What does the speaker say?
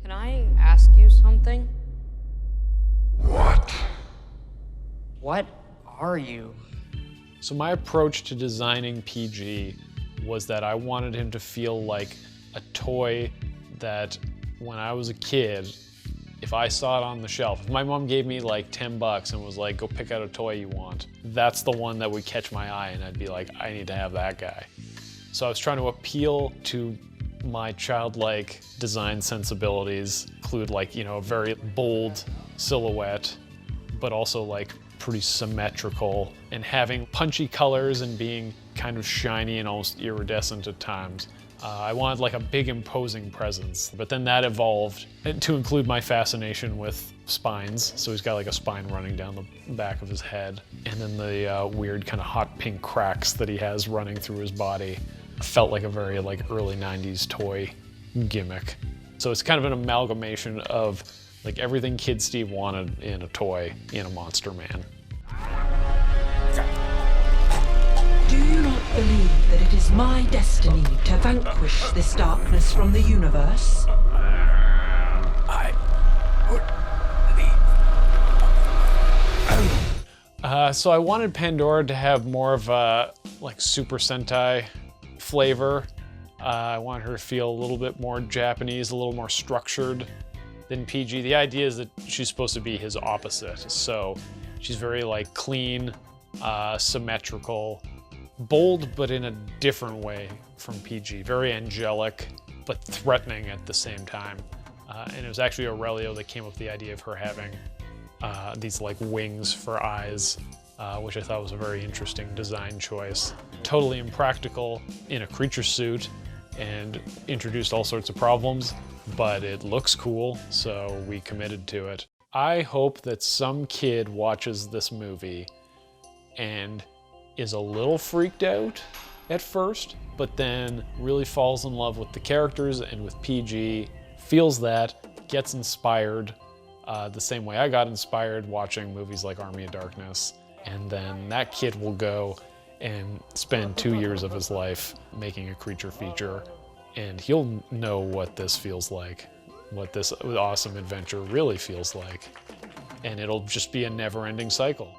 Can I ask you something? What? What are you? So my approach to designing PG was that I wanted him to feel like a toy that when I was a kid, if I saw it on the shelf, if my mom gave me like 10 bucks and was like, go pick out a toy you want, that's the one that would catch my eye and I'd be like, I need to have that guy. So I was trying to appeal to my childlike design sensibilities, include like, you know, a very bold silhouette, but also like pretty symmetrical and having punchy colors and being kind of shiny and almost iridescent at times. I wanted like a big imposing presence, but then that evolved to include my fascination with spines. So he's got like a spine running down the back of his head, and then the weird kind of hot pink cracks that he has running through his body. Felt like a very like early 90s toy gimmick. So it's kind of an amalgamation of like everything Kid Steve wanted in a toy in a Monster Man. Do you not believe that it is my destiny to vanquish this darkness from the universe? So I wanted Pandora to have more of a like Super Sentai flavor. I want her to feel a little bit more Japanese, a little more structured than PG. The idea is that she's supposed to be his opposite. So she's very like clean, symmetrical, bold, but in a different way from PG. Very angelic, but threatening at the same time. And it was actually Aurelio that came up with the idea of her having these like wings for eyes, which I thought was a very interesting design choice. Totally impractical in a creature suit and introduced all sorts of problems, but it looks cool, so we committed to it. I hope that some kid watches this movie and is a little freaked out at first, but then really falls in love with the characters and with PG, feels that, gets inspired the same way I got inspired watching movies like Army of Darkness, and then that kid will go and spend 2 years of his life making a creature feature, and he'll know what this feels like, what this awesome adventure really feels like, and it'll just be a never-ending cycle.